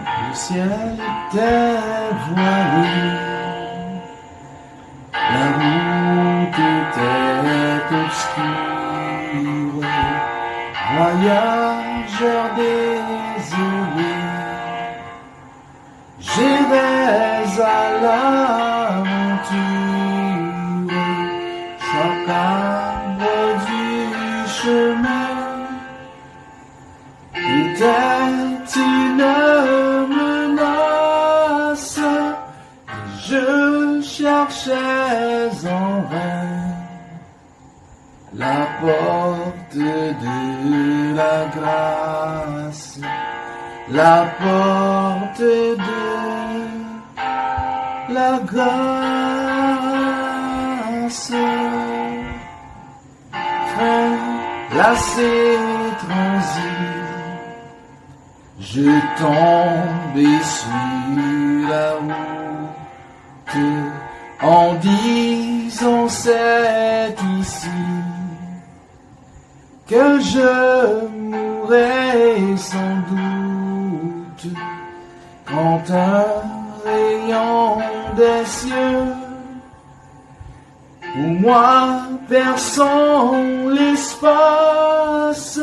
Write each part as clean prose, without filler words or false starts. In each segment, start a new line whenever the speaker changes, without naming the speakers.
Le ciel était voilé, la route était obscure, voyageur désolé, j'irais à l'aventure, chaque arbre du chemin était une menace, et je cherchais en vain la porte de la grâce, la porte de la grâce. Fin, lassé, transi, je tombais sur la route en disant c'est ici que je mourrai sans doute, quand un rayon des cieux pour moi perçant l'espace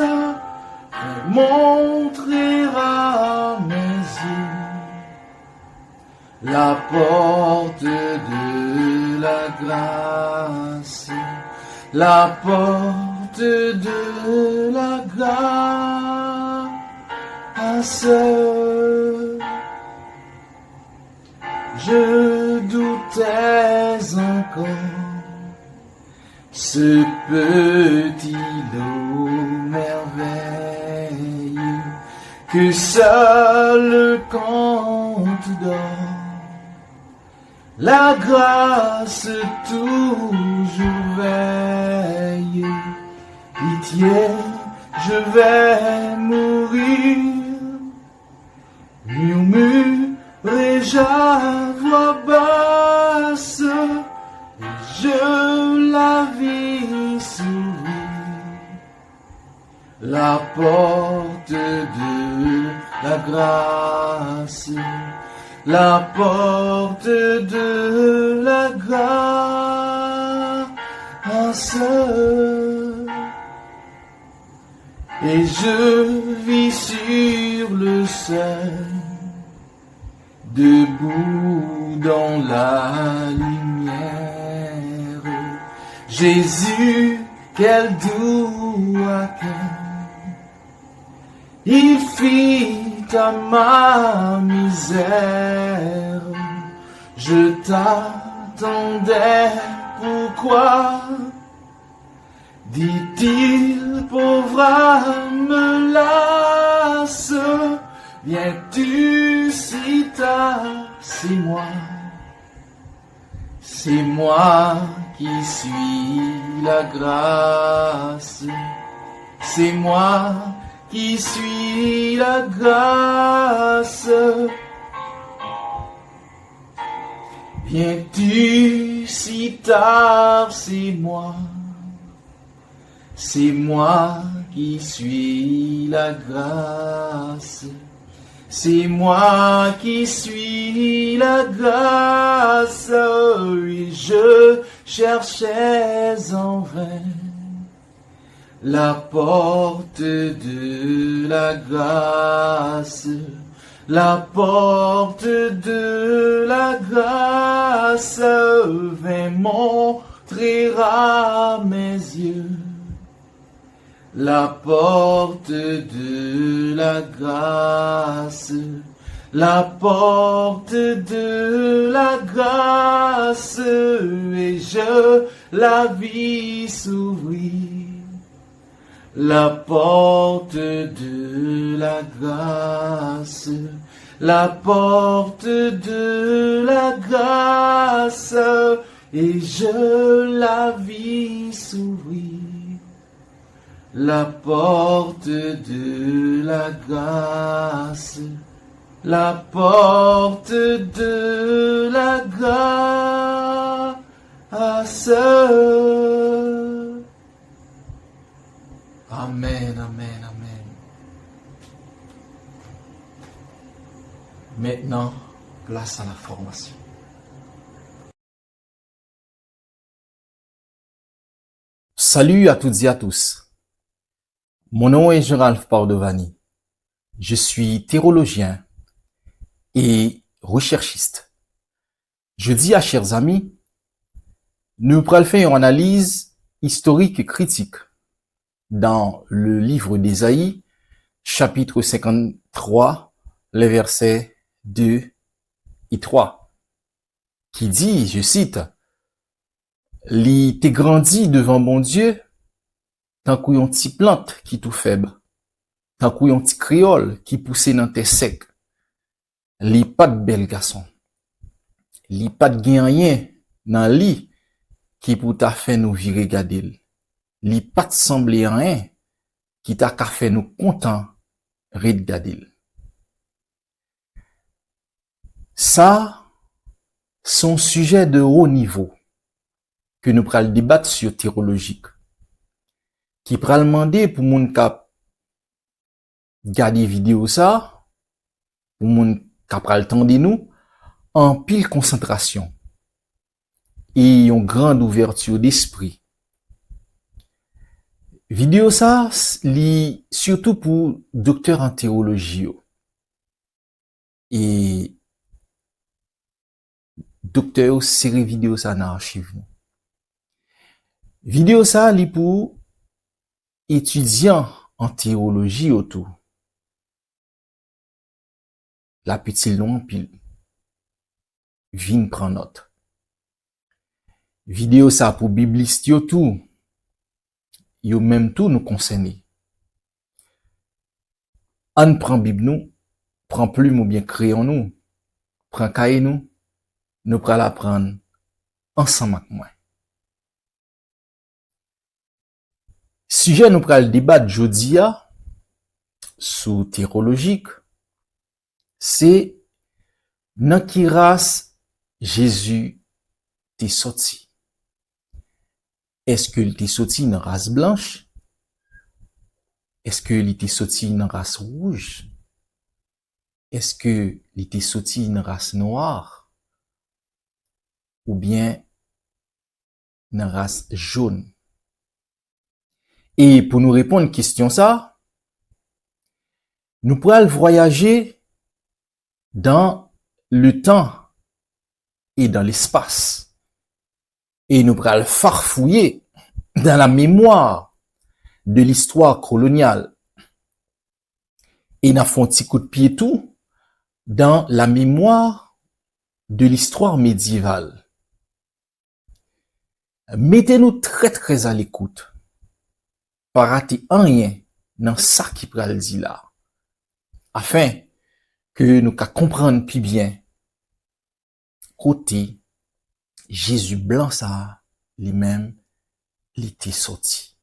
montrera mes yeux la porte de la grâce, la porte de la grâce. Je doutais encore, ce petit lot merveilleux que seul le conte d'or, la grâce toujours veille. Pitié, je vais mourir, murmurai-je à voix basse, et je la vis s'ouvrir, la porte de la grâce, la porte de la grâce. Et je vis sur le seuil, debout dans la lumière, Jésus, quel doux accueil il fit à ma misère. Je t'attendais, pourquoi? Dit-il, pauvre âme lasse, viens-tu si tard? C'est moi qui suis la grâce, c'est moi qui suis la grâce. Viens-tu si tard? C'est moi qui suis la grâce, c'est moi qui suis la grâce. Et je cherchais en vain la porte de la grâce, la porte de la grâce vint montrer à mes yeux la porte de la grâce, la porte de la grâce, et je la vis s'ouvrir, la porte de la grâce, la porte de la grâce, et je la vis s'ouvrir, la porte de la grâce, la porte de la grâce. Amen, amen, amen. Maintenant, place à la formation. Salut à toutes et à tous. Mon nom est Jean-Ralph Pardovani. Je suis théologien et recherchiste. Je dis à chers amis, nous pourrons faire une analyse historique et critique dans le livre d'Ésaïe, chapitre 53, les versets 2 et 3, qui dit, je cite, « Li t'es grandi devant mon Dieu, tant qu'on yon ti plante qui tout faible, tant qu'on yon ti créole qui poussait dans tes secs, li pas de bel garçon, li pas de gen rien dans li qui pour ta fait nous virer gadil, li pas de sembler rien qui t'a ka fait nous content rid gadil. » Ça, son sujet de haut niveau que nous pral débattre sur théologique, qui pral demander pour moun kap gade vidéo ça, pour moun kap pral tande nous, en pile concentration et une grande ouverture d'esprit. Vidéo ça, li surtout pour docteur en théologie et docteur série vidéo ça dans archive. Vidéo ça li pour étudiant en théologie autour. La petite long pile. Vin prend note. Vidéo ça pour bibliste yo tout. Yo même tout nous concerner. An prend Bible nous, prend plume ou bien crayon nous, prend cahier nous pral apprendre ensemble avec moi. Sujet nous pral débattre jodi a sous théologique, c'est nan ki race Jésus t'est sorti. Est-ce que il t'est sorti dans race blanche? Est-ce que il t'est sorti dans race rouge? Est-ce que il t'est sorti dans race noire? Ou bien dans race jaune? Et pour nous répondre à une question ça, nous pourrons voyager dans le temps et dans l'espace. Et nous pourrons farfouiller dans la mémoire de l'histoire coloniale. Et nous avons un petit coup de pied tout dans la mémoire de l'histoire médiévale. Mettez-nous très très à l'écoute. Pas rater rien dans ça qui pral dit là. Afin que nous comprendre plus bien côté Jésus blanc ça lui-même il était sorti.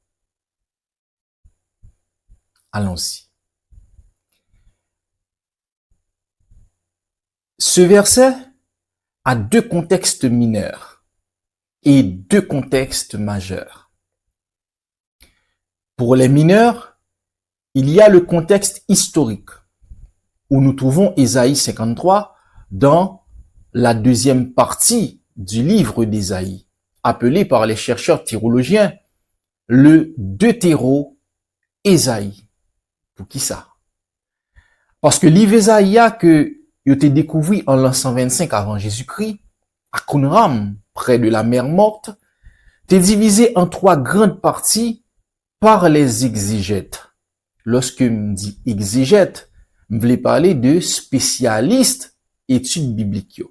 Allons-y. Ce verset a deux contextes mineurs et deux contextes majeurs. Pour les mineurs, il y a le contexte historique où nous trouvons Ésaïe 53 dans la deuxième partie du livre d'Ésaïe, appelé par les chercheurs théologiens le Deutéro-Ésaïe. Pour qui ça? Parce que livre Ésaïe que il a été découvert en l'an 125 avant Jésus-Christ, à Qumran, près de la mer Morte, est divisé en trois grandes parties par les exégètes. Lorsque me dit exégète, je voulais parler de spécialistes études bibliques.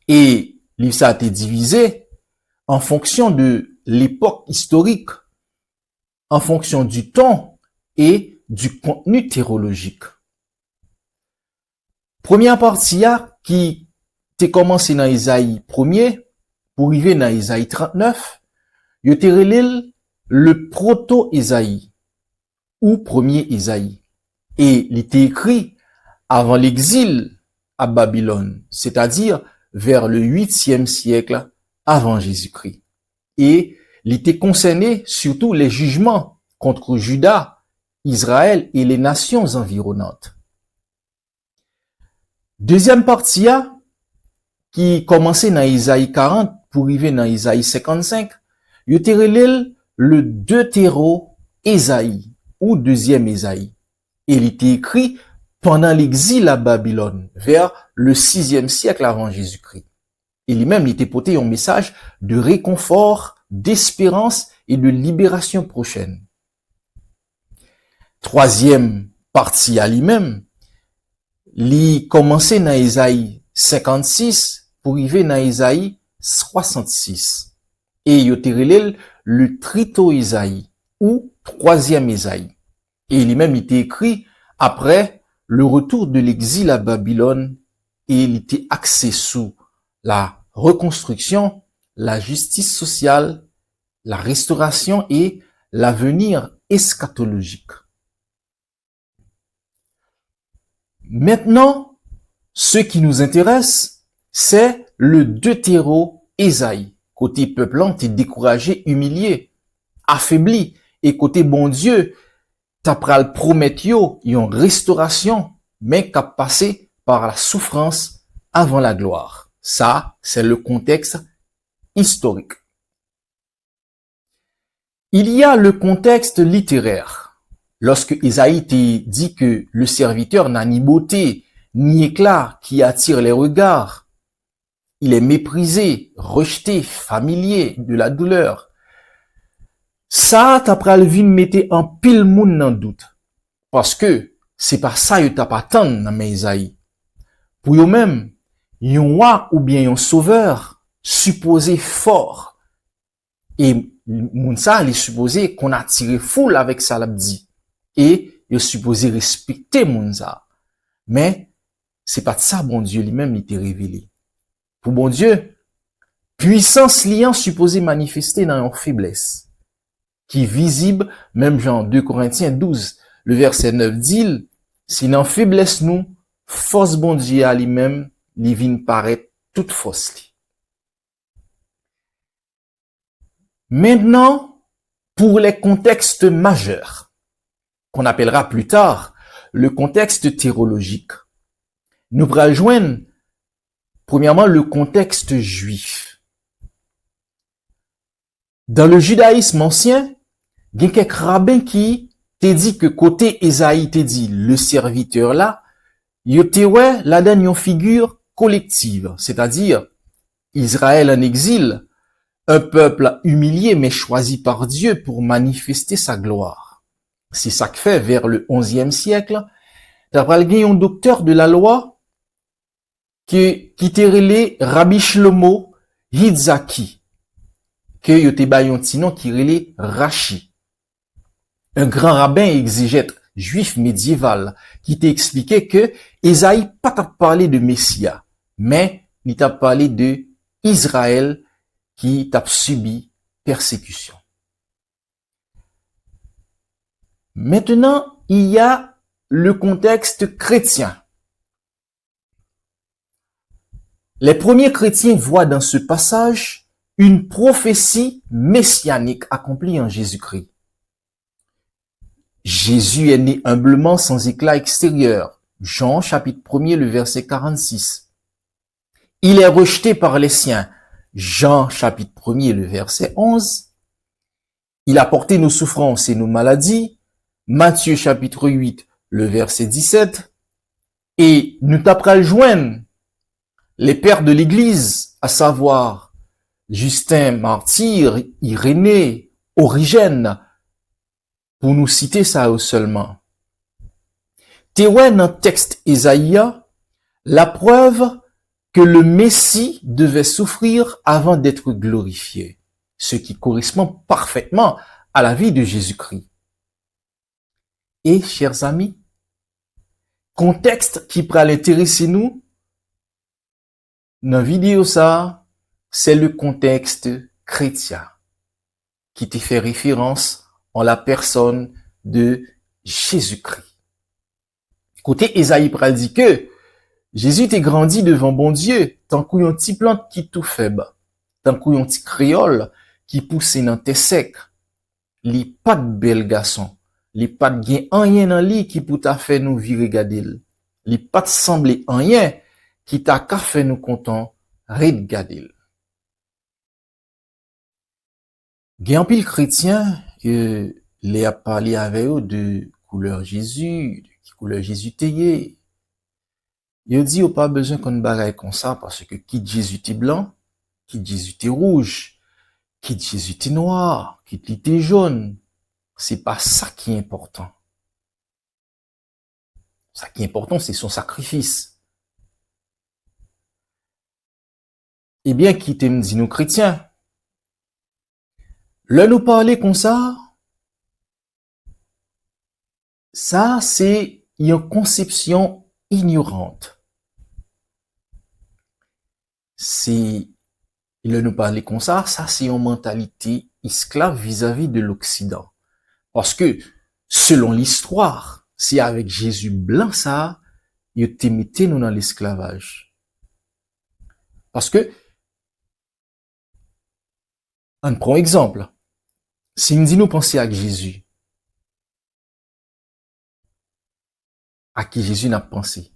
Et livre ça a été divisé en fonction de l'époque historique, en fonction du temps et du contenu théologique. Première partie qui t'est commencé dans Isaïe 1er pour arriver dans Isaïe 39, il était relé le proto-Isaïe ou premier Isaïe. Et il était écrit avant l'exil à Babylone, c'est-à-dire vers le 8e siècle avant Jésus-Christ. Et il était concerné surtout les jugements contre Juda, Israël et les nations environnantes. Deuxième partie, qui commençait dans Isaïe 40 pour arriver dans Isaïe 55, yo te relève le Deutéro-Ésaïe ou deuxième Ésaïe. Et il était écrit pendant l'exil à Babylone, vers le 6e siècle avant Jésus-Christ. Et lui-même, il était porté un message de réconfort, d'espérance et de libération prochaine. Troisième partie à lui-même, il commençait dans Isaïe 56 pour arriver dans Isaïe 66. Et il était relève le Trito-Ésaïe ou troisième Ésaïe. Et lui-même, il était écrit après le retour de l'exil à Babylone et il était axé sous la reconstruction, la justice sociale, la restauration et l'avenir eschatologique. Maintenant, ce qui nous intéresse, c'est le Deutéro-Ésaïe. Côté peuplant, t'es découragé, humilié, affaibli. Et côté bon Dieu, t'as pral promettre une restauration, mais qu'a passé par la souffrance avant la gloire. Ça, c'est le contexte historique. Il y a le contexte littéraire. Lorsque Isaïe te dit que le serviteur n'a ni beauté, ni éclat qui attire les regards, il est méprisé, rejeté, familier, de la douleur. Ça, t'as pral vin mette en pile moun nan doute. Parce que c'est pas ça yo t'a pas tant dans Isaïe. Pour yo même, yon roi ou bien yon sauveur supposé fort. Et moun sa, il est supposé qu'on a tiré foule avec ça l'a dit. Et il est supposé respecter moun sa. Mais c'est pas de ça bon Dieu lui-même il t'est révélé. Pour bon Dieu, puissance liant supposé manifester dans une faiblesse qui est visible, même Jean 2 Corinthiens 12, le verset 9 dit, si dans faiblesse nous, force bon Dieu à lui-même, li vin paraît toute force li. Maintenant, pour les contextes majeurs, qu'on appellera plus tard le contexte théologique, nous pourrons joindre premièrement le contexte juif. Dans le judaïsme ancien, il y a quelques rabbins qui te dit que côté Esaïe te dit le serviteur là, yo te ouais la donne figure collective, c'est-à-dire Israël en exil, un peuple humilié mais choisi par Dieu pour manifester sa gloire. C'est ça que fait vers le 11e siècle, d'après un docteur de la loi qui te relé Rabbi Shlomo Yitzhaki, que yo te bayon tinon qui relé Rashi. Un grand rabbin exégète juif médiéval qui t'a expliqué que Esaïe pas t'a parlé de Messia, mais il t'a parlé de Israël qui t'a subi persécution. Maintenant, il y a le contexte chrétien. Les premiers chrétiens voient dans ce passage une prophétie messianique accomplie en Jésus-Christ. Jésus est né humblement sans éclat extérieur. Jean chapitre 1er, le verset 46. Il est rejeté par les siens. Jean chapitre 1er, le verset 11. Il a porté nos souffrances et nos maladies. Matthieu chapitre 8, le verset 17. Et nous t'apprends le joindre les pères de l'Église, à savoir Justin Martyr, Irénée, Origène, pour nous citer ça seulement. T'es dans le texte Ésaïe, la preuve que le Messie devait souffrir avant d'être glorifié, ce qui correspond parfaitement à la vie de Jésus-Christ. Et, chers amis, contexte qui pourrait l'intéresser nous, dans la vidéo ça, c'est le contexte chrétien qui te fait référence en la personne de Jésus-Christ. Côté Esaïe pral dit que Jésus t'est grandi devant bon Dieu, tant qu'on yon petit plante qui tout faible, tant qu'on yon petit créole qui pousse dans tes sec, li pas de bel garçon, li pas de gen rien dans li qui pour ta fait nous virer gadil, li pas de sembler rien qui t'a qu'à fait nous content, regarder. Il y a un pile chrétien, les a parlé avec eux de couleur Jésus, de couleur Jésus t'ayé. Il dit, pas besoin qu'on bagaille comme ça, parce que qui Jésus t'est blanc, qui Jésus t'est rouge, qui Jésus t'est noir, qui t'est jaune. C'est pas ça qui est important. Ça qui est important, c'est son sacrifice. Eh bien, qui t'aime dit nous chrétiens, le nous parler comme ça c'est une conception ignorante. Si le nous parler comme ça c'est une mentalité esclave vis-à-vis de l'Occident. Parce que, selon l'histoire, c'est avec Jésus blanc ça, il te mettait nous dans l'esclavage. Parce que, on prend exemple. Si nous dit nous penser à Jésus, à qui Jésus n'a pensé?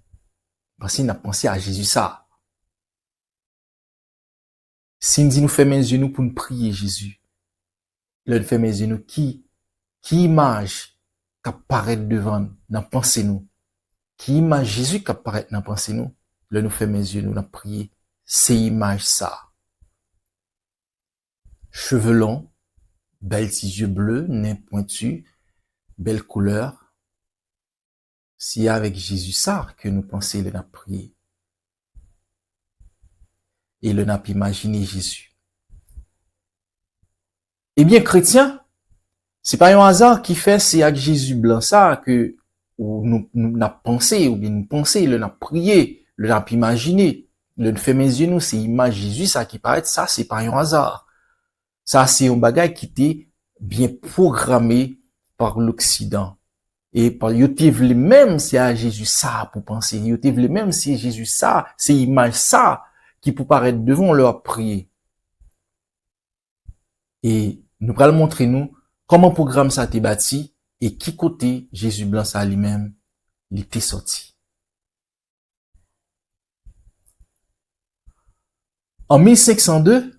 Parce qu'il n'a pensé à Jésus ça. Si nous dit nous fait mes yeux nous pour nous prier Jésus, le fait mes yeux nous qui image qu'apparaît devant nous, dans pensée nous? Qui image Jésus qu'apparaît dans pensée nous? Le nous fait mes yeux nous, dans prier. C'est image ça. Cheveux longs, belles petits yeux bleus, nez pointu, belle couleur. C'est avec Jésus ça que nous pensons le n'a prié. Et le n'a pas imaginé Jésus. Eh bien, chrétien, c'est pas un hasard qui fait c'est avec Jésus blanc ça que nous n'a pensé, ou bien nous penser, le n'a prié, le n'a pas imaginé. Le fait mes yeux nous, c'est image Jésus ça qui paraît ça, c'est pas un hasard. Ça, c'est un bagage qui était bien programmé par l'Occident. Et par yote vle même c'est à Jésus ça pour penser. Yote vle même c'est Jésus ça, c'est image ça qui peut paraître devant leur prier. Et nous allons montrer nous comment le programme ça a été bâti et qui côté Jésus blanc ça lui-même il était sorti. En 1502,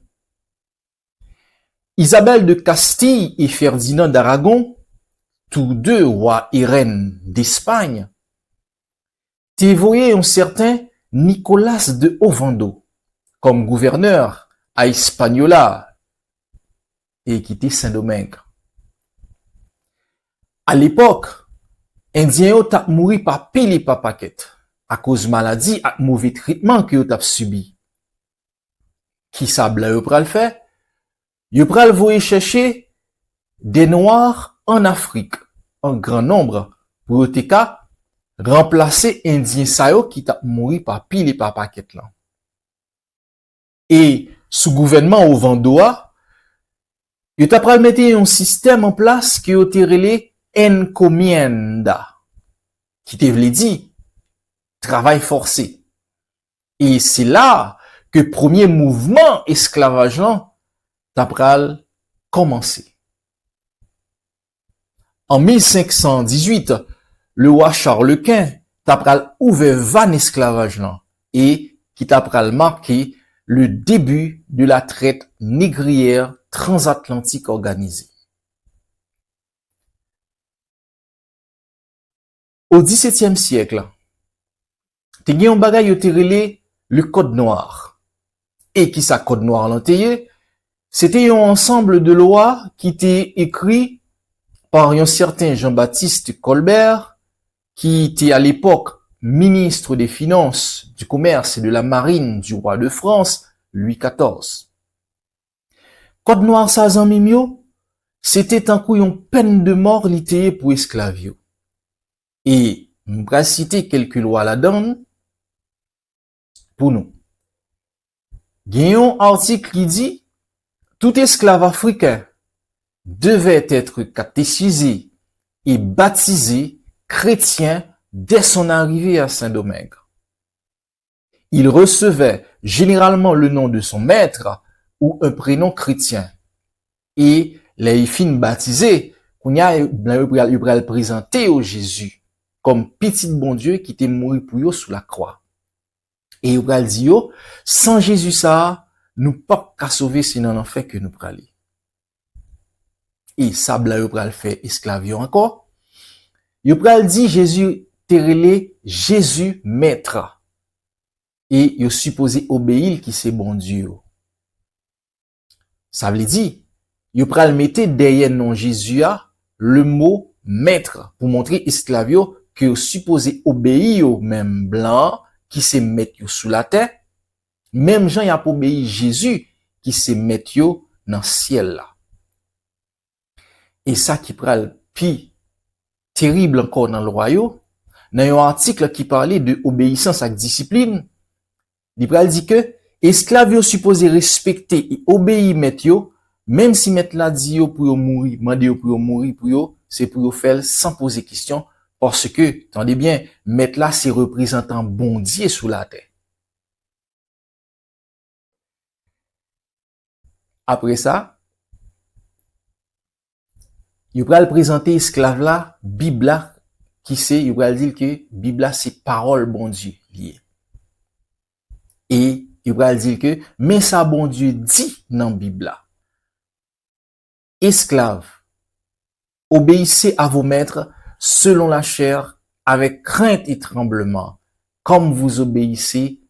Isabelle de Castille et Ferdinand d'Aragon, tous deux rois et reines d'Espagne, t'es voyé un certain Nicolas de Ovando comme gouverneur à Hispaniola et qui était Saint-Domingue. À l'époque, Indien yo tap mouri par pile et par paquet à cause maladie et mauvais traitement que yo tap subi. Qui ça bla yo pral fait? Yo pral voyer chercher des noirs en Afrique en grand nombre pour yo te ka remplacer Indien sa yo qui tap mouri par pile et par paquet là. Et sous gouvernement au Vandoa, yo tap pral mette un système en place qui yo te relé encomienda, qui te vle dit travail forcé. Et c'est là que premier mouvement esclavageant t'a pral commencé. En 1518, le roi Charles Quint t'a pral ouvert van esclavage là et qui t'a pral marqué le début de la traite négrière transatlantique organisée. Au XVIIe siècle, te gen yon bagay yo te relé le code noir. Et qui sa code noir l'anteye, c'était un ensemble de lois qui était écrit par un certain Jean-Baptiste Colbert, qui était à l'époque ministre des Finances, du Commerce et de la Marine du roi de France, Louis XIV. Code noir sa zanmim yo, c'était un coup yon peine de mort liteye pour esclavio. Et m'bra citer quelques lois là-dedans pour nous. Gen yon article qui dit tout esclave africain devait être catéchisé et baptisé chrétien dès son arrivée à Saint-Domingue. Il recevait généralement le nom de son maître ou un prénom chrétien. Et les fin baptisés, qu'on y a le présenté au Jésus comme petit bon Dieu qui était mort pour eux sous la croix. Et il pral dit yo, sans Jésus ça, nous pas qu'à sauver sinon en fait que nous praler. Et ça bla yo pral fait esclave yo encore. Yo pral dit Jésus terrelé Jésus maître. Et yo supposé obéir qui c'est bon Dieu. Ça veut dire yo pral mette derrière non Jésus a le mot maître pour montrer esclave yo que yo supposé obéir au même blanc qui se mettre yo sous la terre. Même Jean y a obéi Jésus qui se mettre yo dans ciel là. Et ça qui pral pi terrible encore dans le royaume, dans un article qui parlait de obéissance à discipline, il pral dit que esclave yo supposé respecter et obéir maître yo, même si maître la dit yo pour yo mourir, mande yo pour yo mourir pour yo, c'est pour yo faire sans poser question parce que, attendez bien, maître là c'est représentant bon Dieu sous la terre. Après ça, il pral présenter esclave là, Bible là, qui c'est, il pral dire que Bible là c'est parole bon Dieu lié. Et il pral dire que mais ça bon Dieu dit dans Bible là. Esclaves, obéissez à vos maîtres selon la chair avec crainte et tremblement, comme vous obéissez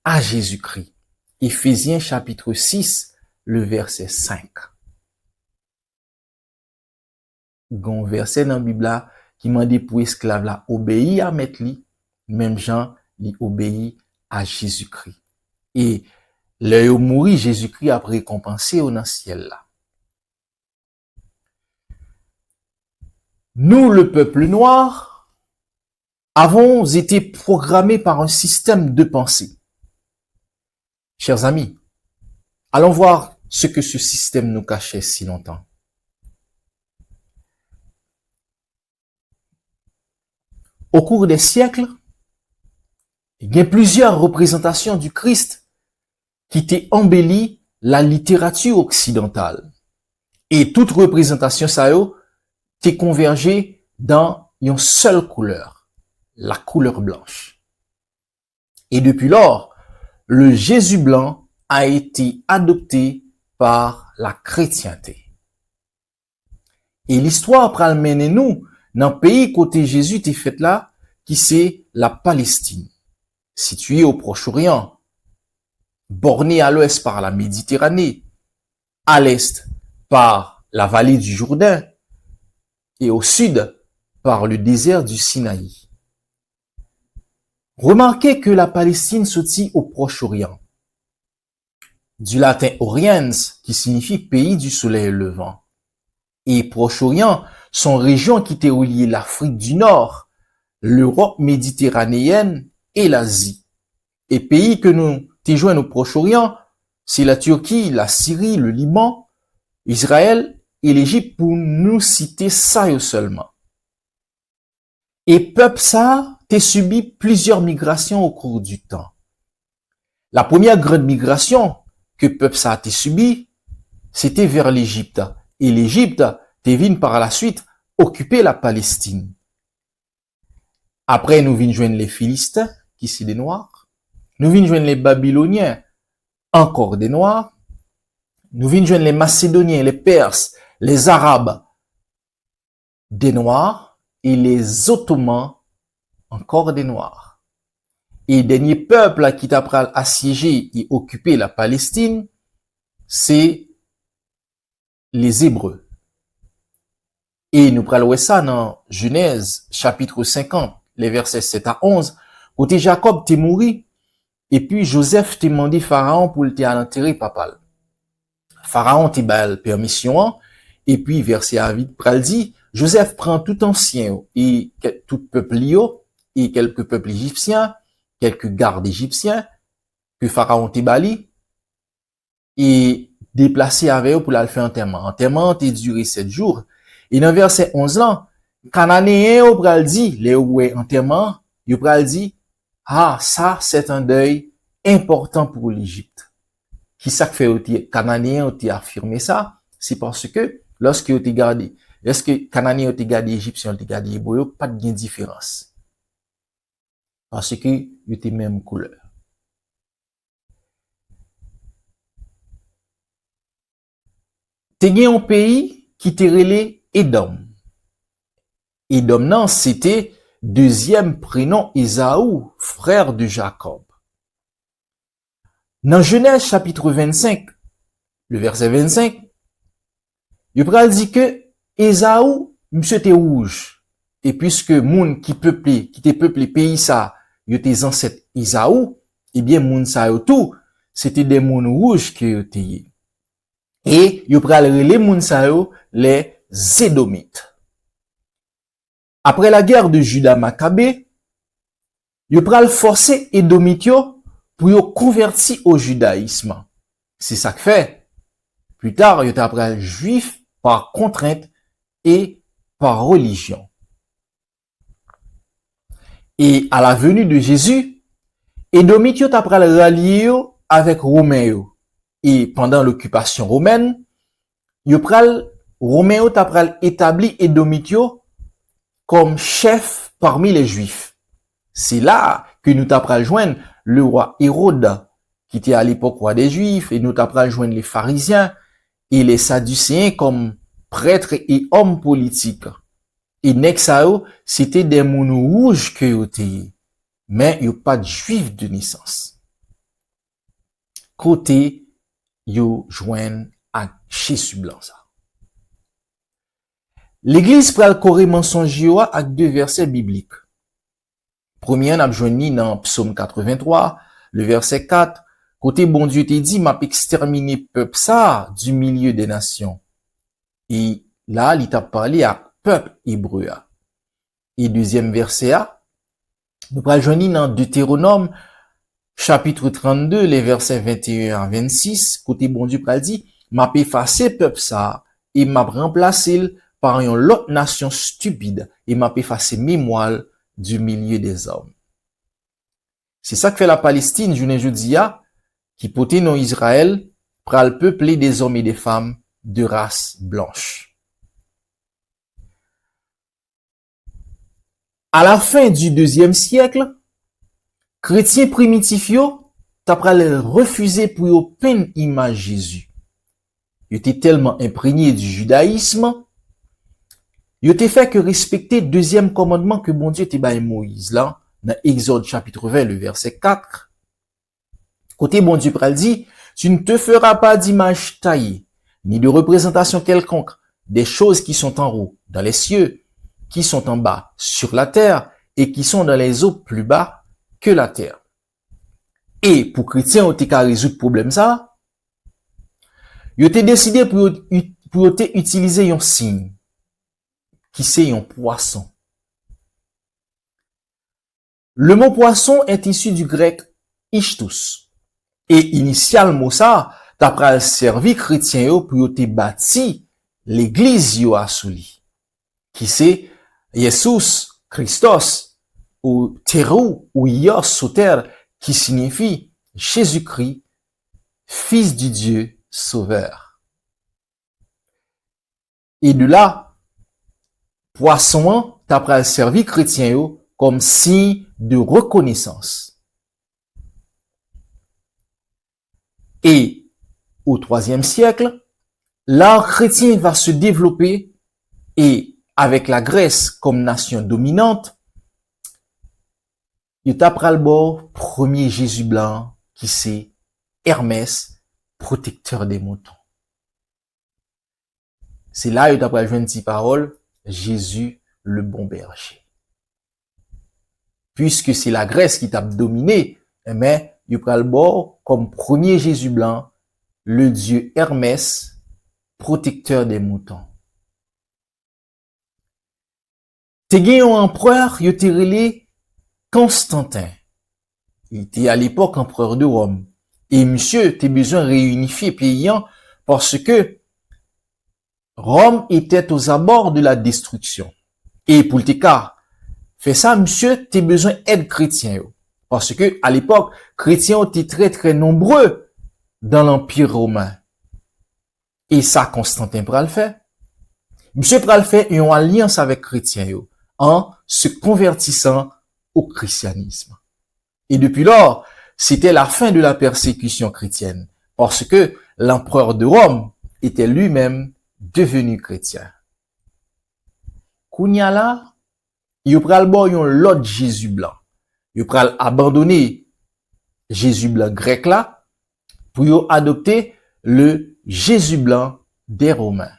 à Jésus-Christ. Éphésiens chapitre 6, le verset 5. Gon verset dans la Bible qui m'a dit pour esclave là obéir à maître li, même Jean li obéit à Jésus-Christ. Et le mourir Jésus-Christ a récompensé au dans ciel là. Nous, le peuple noir, avons été programmés par un système de pensée. Chers amis, allons voir ce que ce système nous cachait si longtemps. Au cours des siècles, il y a plusieurs représentations du Christ qui t'ont embelli la littérature occidentale. Et toute représentation, ça t'est convergé dans une seule couleur, la couleur blanche. Et depuis lors, le Jésus blanc a été adopté par la chrétienté. Et l'histoire pral mener nous dans le pays côté Jésus t'est fait là, qui c'est la Palestine, située au Proche-Orient, bornée à l'ouest par la Méditerranée, à l'est par la vallée du Jourdain et au sud par le désert du Sinaï. Remarquez que la Palestine se tient au Proche-Orient, du latin Oriens, qui signifie pays du soleil levant, et Proche-Orient sont régions qui étaient reliées l'Afrique du Nord, l'Europe méditerranéenne et l'Asie. Et pays que nous joignent au Proche-Orient, c'est la Turquie, la Syrie, le Liban, Israël et l'Égypte pour nous citer ça seulement. Et peuple ça a subi plusieurs migrations au cours du temps. La première grande migration que peuple ça a subi, c'était vers l'Égypte. Et l'Égypte devine par la suite occuper la Palestine. Après, nous venons joindre les Philistins, qui sont des Noirs. Nous venons joindre les Babyloniens, encore des Noirs. Nous venons joindre les Macédoniens, les Perses, les Arabes, des Noirs, et les Ottomans, encore des Noirs. Et dernier peuple qui t'a assiégé et occupé la Palestine, c'est les Hébreux. Et nous prenons ça dans Genèse, chapitre 50, les versets 7 à 11, côté Jacob t'est mouru, et puis Joseph t'est demandé Pharaon pour le enterrer papal. Pharaon t'est bal permission, et puis verset à vide pral dit, Joseph prend tout ancien, et tout peuple lio, et quelques peuples égyptiens, quelques gardes égyptiens, que Pharaon t'est bali, et déplacé avec eux pour la faire enterrement. Enterrement t'est duré 7 jours, et dans verset 11 là, Cananéen au pral dit, les oué enterrement, il pral dit, ah, ça, c'est un deuil important pour l'Égypte. Qui ça fait les Cananéens ont affirmé ça? C'est parce que, lorsque ont gardé, lorsque Cananéens ont gardé Égyptiens ont gardé Hébreux, pas de différence. Parce que, ils étaient même couleur. te gen un pays qui te relé Edom. Edom nan, c'était deuxième prénom Esaü, frère de Jacob. Dans Genèse chapitre 25, le verset 25, il pral dit que Esaü, monsieur te rouge. Et puisque moun qui te peuplé pays ça, yo tes ancêtres Esaü, eh bien moun sa yo tout, c'était des moun rouges que yo te. Et yo pral relé moun sa yo les Édomites. Après la guerre de Juda Maccabée, yo pral forcer Édomite yo pour yo converti au judaïsme. C'est ça que fait. Plus tard, yo pral juif par contrainte et par religion. Et à la venue de Jésus, Édomite yo pral rallié yo avec Romain yo. Et pendant l'occupation romaine, Romain yo pral établi Édomite yo comme chef parmi les Juifs. C'est là que nous t'apprends joindre le roi Hérode, qui était à l'époque roi des Juifs, et nous t'apprends joindre les pharisiens et les sadducéens comme prêtres et hommes politiques. Et Nexao, c'était des moun rouges que yo te, mais yo pas de Juifs de naissance. Côté, yo joindre à Jésus blanc ça. L'église pral coré mensonge yo avec deux versets bibliques. Premier, on a joini dans Psaume 83, le verset 4. Côté bon Dieu te dit, m'a exterminé peuple ça du milieu des nations. Et là, il t'a parlé à peuple hébreu. Et deuxième verset A, nous pral joini dans Deutéronome, chapitre 32, les versets 21 à 26. Côté bon Dieu pral dit, m'a effacé peuple ça, et m'a remplacé par une autre nation stupide, et m'a effacé mémoire du milieu des hommes. C'est ça que fait la Palestine, jeudi, qui poté non Israël, pral peupler des hommes et des femmes de race blanche. À la fin du deuxième siècle, chrétiens primitifs yo, t'a pral refusé pour yo peindre image Jésus. Ils étaient tellement imprégnés du judaïsme, yo te fait que respecter deuxième commandement que bon Dieu te baille Moïse là, dans Exode chapitre 20, le verset 4. Côté bon Dieu pral dit, tu ne te feras pas d'image taillée, ni de représentation quelconque des choses qui sont en haut, dans les cieux, qui sont en bas, sur la terre, et qui sont dans les eaux plus bas que la terre. Et pour chrétiens, on te ka résoudre problème ça, yo te décidé pour te utiliser un signe, qui c'est un poisson. Le mot poisson est issu du grec ichthus. Et initialement ça, t'as pral servi chrétien yo pour te bâti l'église yo a souli. Qui c'est Jesus Christos ou Terou ou Ios Soter qui signifie Jésus-Christ, fils du Dieu sauveur. Et de là, poisson, t'as pral servi chrétien yo comme signe de reconnaissance. Et au IIIe siècle, l'art chrétien va se développer et avec la Grèce comme nation dominante, il t'a pral bord premier Jésus blanc qui c'est Hermès, protecteur des moutons. C'est là il t'a pral joindre une parole Jésus le bon berger. Puisque c'est la Grèce qui t'a dominé, mais il pral bord comme premier Jésus blanc, le dieu Hermès, protecteur des moutons. Te gen un empereur, yo te relé Constantin. Il était à l'époque empereur de Rome. Et monsieur, t'es besoin réunifier pays parce que Rome était aux abords de la destruction. Et pour le cas, fait ça, monsieur, t'es besoin d'aide chrétien. Parce que, à l'époque, chrétiens étaient très, très nombreux dans l'Empire romain. Et ça, Constantin pral fait. Monsieur pral fait une alliance avec chrétiens, en se convertissant au christianisme. Et depuis lors, c'était la fin de la persécution chrétienne. Parce que l'empereur de Rome, était lui-même devenu chrétien. Kounya la, yo pral bo yon l'autre Jésus blanc. Yo pral abandonner Jésus blanc grec là pour yo adopter le Jésus blanc des Romains.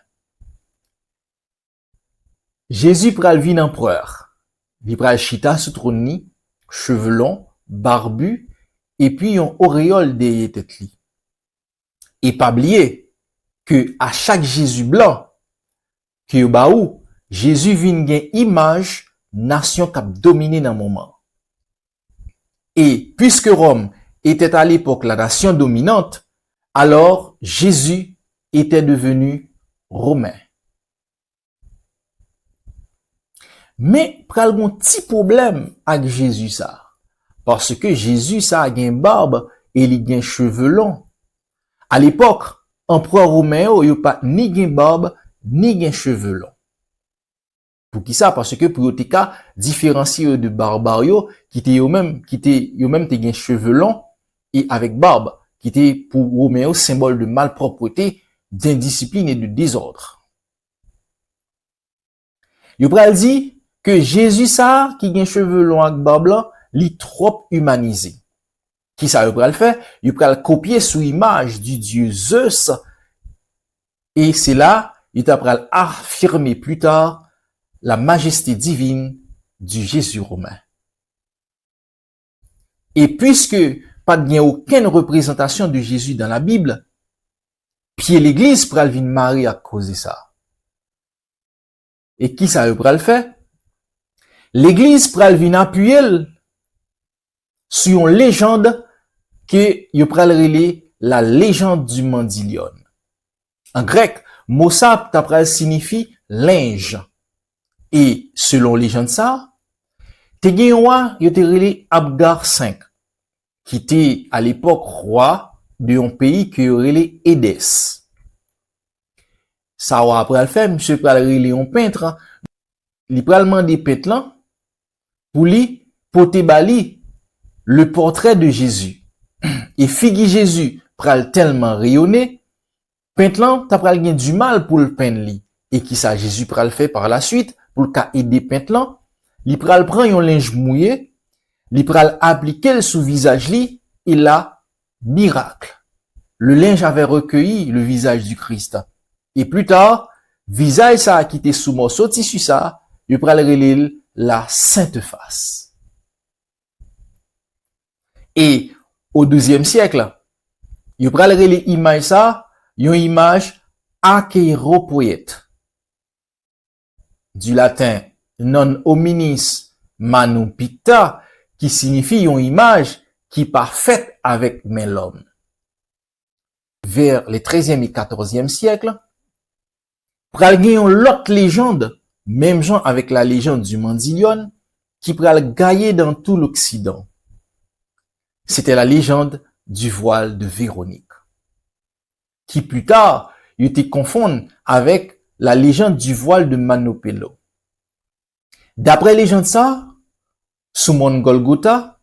Jésus pral vin empereur. Il pral chita sous trône ni, cheveux longs, barbu, et puis yon auréole derrière tête li. Et pas oublier que à chaque Jésus blanc que yo ba ou, Jésus vin gen image nation k'ap dominé dans moment. Et puisque Rome était à l'époque la nation dominante, alors Jésus était devenu romain. Mais pral gon petit problème avec Jésus ça. Parce que Jésus ça a gen barbe et il gen cheveux longs. À l'époque, empereur romain yo pas ni gen barbe ni gen cheveux longs. Pour qui ça? Parce que pour yo te ka différencier de barbario qui était yo même te gen cheveux longs et avec barbe qui était pour romain symbole de malpropreté, d'indiscipline et de désordre. Yo pral dit que Jésus ça qui gen cheveux longs avec barbe blanc, li trop humanisé. Qui ça yo pral faire? Yo pral copier sous image du dieu Zeus et c'est là il t'a pral affirmer plus tard la majesté divine du Jésus romain. Et puisque pas de bien aucune représentation de Jésus dans la Bible, puis l'église pral vin Marie à cause de ça. Et qui ça pral fait? L'église pral vin appuyer sur une légende que yo pral relé la légende du Mandylion. En grec, mot ça pral signifie linge. Et selon légende ça, te gen roi yo te relé Abgar V, qui était à l'époque roi d'un pays que yo relé Édesse. Ça wa pral fait, monsieur pral relé un peintre, li pral mande peintre lan pour li pote bali le portrait de Jésus. Et figi Jésus pral tellement rayonné, peintre lan ta pral gen du mal pour le peindre li. Et qui ça Jésus pral fait par la suite pour le cas aider peintre lan, li pral prend yon linge mouillé, li pral appliquer sous visage li, et là, miracle. Le linge avait recueilli le visage du Christ. Et plus tard, visage ça a quitté sous morceau tissu ça, il pral relève la sainte face. Et au XIIe siècle, il pral relève image ça, yon image akeiropoiet. Du latin non hominis manum picta, qui signifie une image qui pas faite avec main l'homme. Vers les 13e et 14e siècles, pral gen yon l'autre légende, même genre avec la légende du Mandylion, qui pral gailler dans tout l'Occident. C'était la légende du voile de Véronique, qui plus tard, il était confondue avec la légende du voile de Manopello. D'après légende ça, sous Mont Golgotha,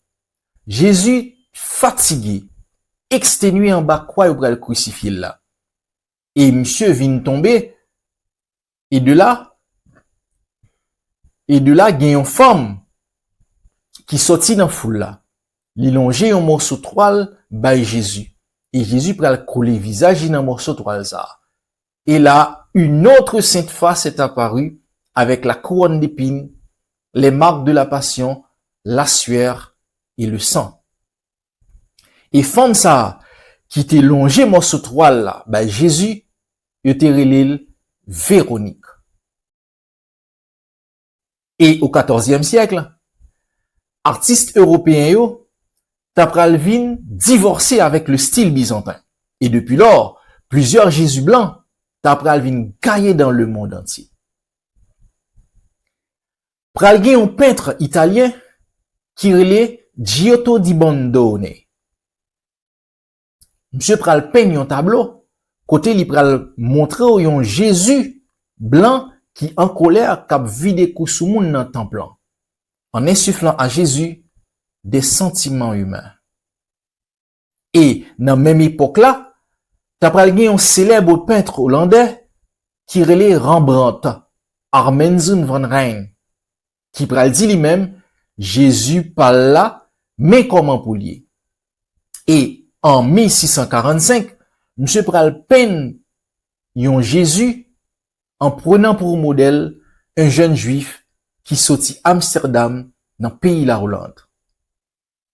Jésus fatigué, exténué en bas croix pour le crucifier là. Et monsieur vient tomber, et de là, gagne une femme qui sortit dans foule là. Li longe un morceau de toile by Jésus. Et Jésus pral couler visage dans morceau de toile ça. Et là, une autre sainte face est apparue avec la couronne d'épines, les marques de la passion, la sueur et le sang. Et femme ça, qui était longé morceau de toile là, Jésus, il était relé Véronique. Et au XIVe siècle, artistes européens yo, t'apral vin divorcé avec le style byzantin. Et depuis lors, plusieurs Jésus blancs t'apral vin gaillé dans le monde entier. Pral gen un peintre italien qui relait Giotto di Bondone. Monsieur pral peigne un tableau, côté li pral montrer un Jésus blanc qui en colère k'ap vide kou sou moun nan temple, en insufflant à Jésus des sentiments humains. Et dans même époque là, t'as pral gen un célèbre peintre hollandais qui relait Rembrandt, Armenzen van Rijn, qui pral dit lui-même, Jésus parle là, mais comment pour lier? Et en 1645, monsieur pral peine yon Jésus en prenant pour modèle un jeune juif qui sorti Amsterdam dans le pays la Hollande.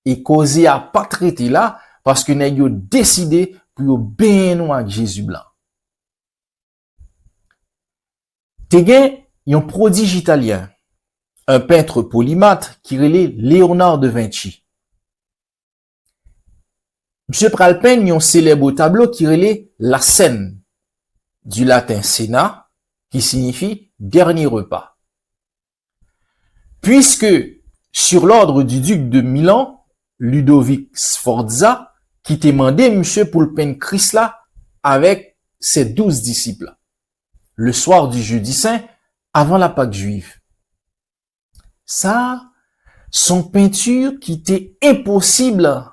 Et causé a pas traité là parce que nèg yo décidé pour yo ben avec Jésus blanc. Te gen yon prodige italien, un peintre polymathe qui relait Léonard de Vinci. Monsieur pral peine yon célèbre tableau qui relait La Scène, du latin cena, qui signifie dernier repas. Puisque, sur l'ordre du duc de Milan, Ludovic Sforza, qui t'a demandé monsieur pour le peindre Christ là, avec ses 12 disciples, le soir du jeudi saint, avant la Pâque juive. Ça, son peinture qui était impossible,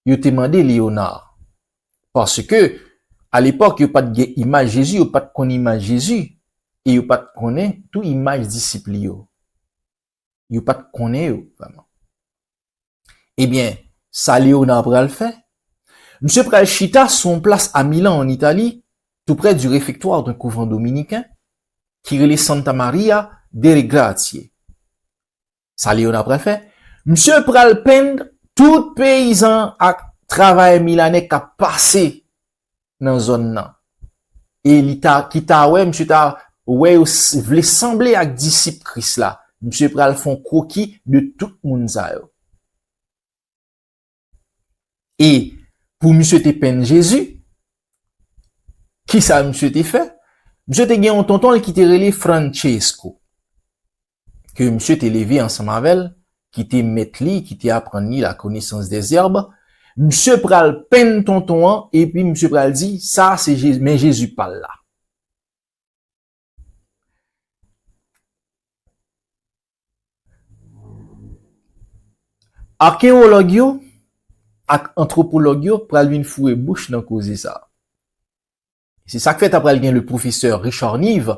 il t'a demandé Léonard. Parce que, à l'époque, il n'y a pas de image Jésus, il n'y a pas de qu'on image Jésus, et il n'y a pas de connaît tout image disciple. Il n'y a pas de connaît, vraiment. Eh bien, ça Léonard pral fait. Monsieur pral chita son place à Milan en Italie, tout près du réfectoire d'un couvent dominicain, qui relait Santa Maria delle Grazie. Ça Léonard pral fait. Monsieur pral peindre tout paysan à travail milanais qui a passé dans zone nan. Et qui ta ouais, monsieur ta ouais vle sembler avec disciple Christ là. Monsieur pral font croquis de tout moun sa yo. Et pour monsieur te peine Jésus, qui ça monsieur te fait? Monsieur te gen un tonton qui te relé Francesco. Que monsieur te levé ensemble avec, qui te mette li, qui te apprendre la connaissance des herbes. Monsieur pral peine tonton et puis monsieur pral dit, ça c'est Jésus, mais Jésus parle là. Archéologue yo, ak anthropologue yo pral vin fouer bouche dans cause ça. C'est ça que fait après le professeur Richard Nive,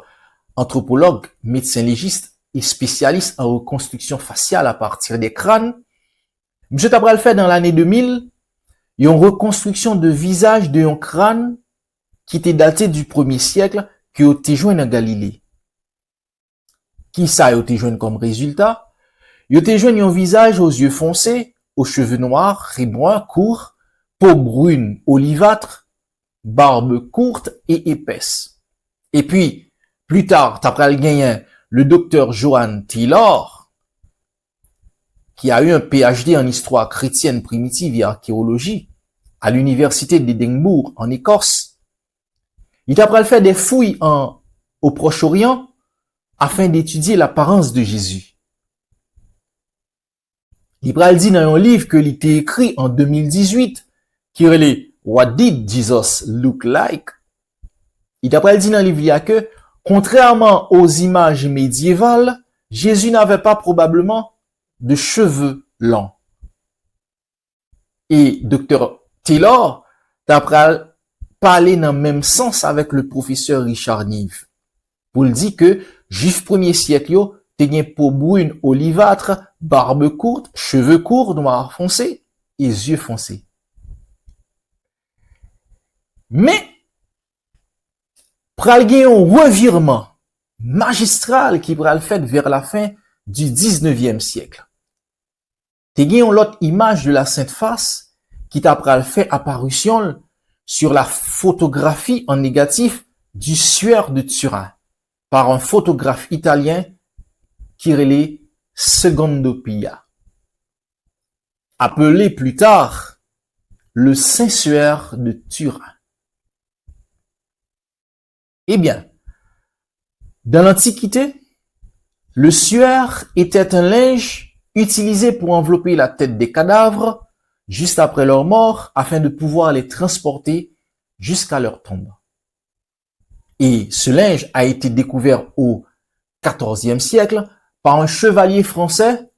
anthropologue, médecin légiste et spécialiste en reconstruction faciale à partir des crânes. Monsieur Tabral fait dans l'année 2000, une reconstruction de visage de un crâne qui était daté du 1er siècle que a été joint en Galilée. Qui ça a été joint comme résultat? Il a été joint un visage aux yeux foncés, aux cheveux noirs, ribrun, courts, peau brune, olivâtre, barbe courte et épaisse. Et puis, plus tard, t'as le gagné le docteur Johan Taylor, qui a eu un PhD en histoire chrétienne primitive et archéologie à l'université d'Édimbourg en Écosse. Il a fait des fouilles au Proche-Orient afin d'étudier l'apparence de Jésus. Il a dit dans un livre que il était écrit en 2018 qui relait What did Jesus look like? Il a dit dans le livre que contrairement aux images médiévales, Jésus n'avait pas probablement de cheveux longs. Et Dr. Taylor t'a parlé dans le même sens avec le professeur Richard Nive. Pour le dire que juif 1er siècle yo t'es peau brune olivâtre, barbe courte, cheveux courts noirs foncés et yeux foncés. Mais pral gen un revirement magistral qui pral fait vers la fin du 19e siècle. T'es gen l'autre image de la Sainte Face qui t'a pral fait apparition sur la photographie en négatif du Suaire de Turin par un photographe italien qui relait Secondo Pia, appelé plus tard le Saint-Suaire de Turin. Eh bien, dans l'Antiquité, le suaire était un linge utilisé pour envelopper la tête des cadavres juste après leur mort afin de pouvoir les transporter jusqu'à leur tombe. Et ce linge a été découvert au XIVe siècle par un chevalier français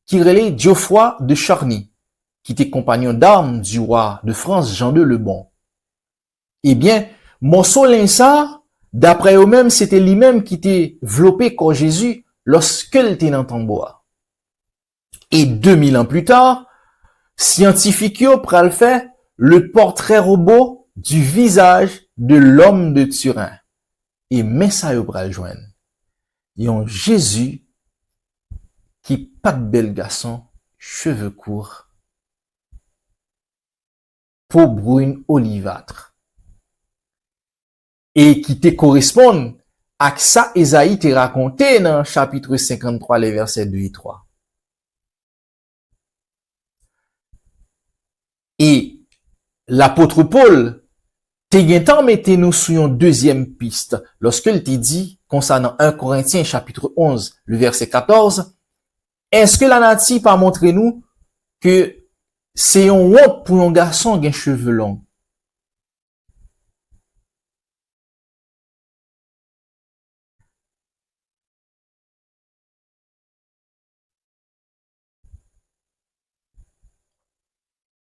qui relait Geoffroy de Charny, qui était compagnon d'armes du roi de France Jean II le Bon. Eh bien, morceau ça, d'après eux-mêmes, c'était lui-même qui était développé comme Jésus lorsqu'il était dans ton bois. Et 2000 ans plus tard, scientifiques ont fait le portrait robot du visage de l'homme de Turin. Et mais ça yo pral joindre. Ils ont Jésus qui pas de bel garçon, cheveux courts, peau brune olivâtre. Et qui te correspondent à ça Esaïe te raconté dans chapitre 53, les versets 2 et 3. Et l'apôtre Paul te gen mette nous sur une deuxième piste lorsqu'il te dit concernant 1 Corinthiens chapitre 11, le verset 14, est-ce que la nature pas montré nous que c'est un honte pour un garçon qui a cheveux longs?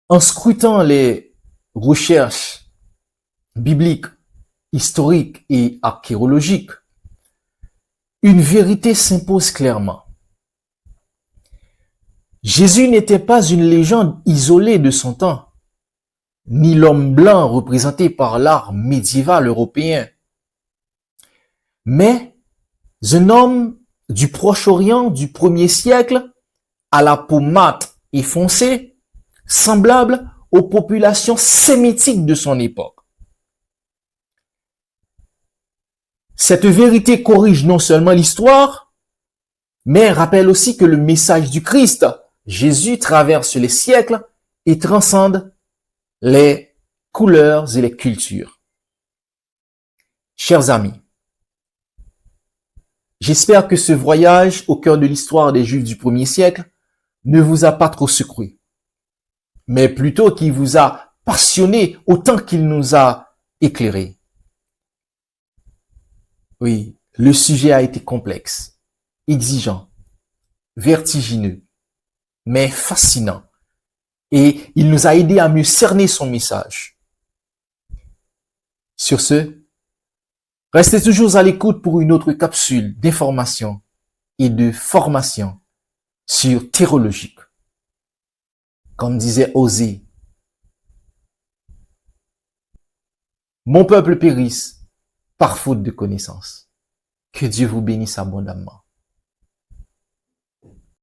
En scrutant les recherches bibliques, historiques et archéologiques, une vérité s'impose clairement. Jésus n'était pas une légende isolée de son temps, ni l'homme blanc représenté par l'art médiéval européen, mais un homme du Proche-Orient du 1er siècle à la peau mate et foncée, semblable aux populations sémitiques de son époque. Cette vérité corrige non seulement l'histoire, mais rappelle aussi que le message du Christ, Jésus, traverse les siècles et transcende les couleurs et les cultures. Chers amis, j'espère que ce voyage au cœur de l'histoire des Juifs du 1er siècle ne vous a pas trop secoué, mais plutôt qu'il vous a passionné autant qu'il nous a éclairé. Oui, le sujet a été complexe, exigeant, vertigineux, mais fascinant. Et il nous a aidé à mieux cerner son message. Sur ce, restez toujours à l'écoute pour une autre capsule d'information et de formation sur Théologique. Comme disait Osée, mon peuple périsse par faute de connaissance. Que Dieu vous bénisse abondamment.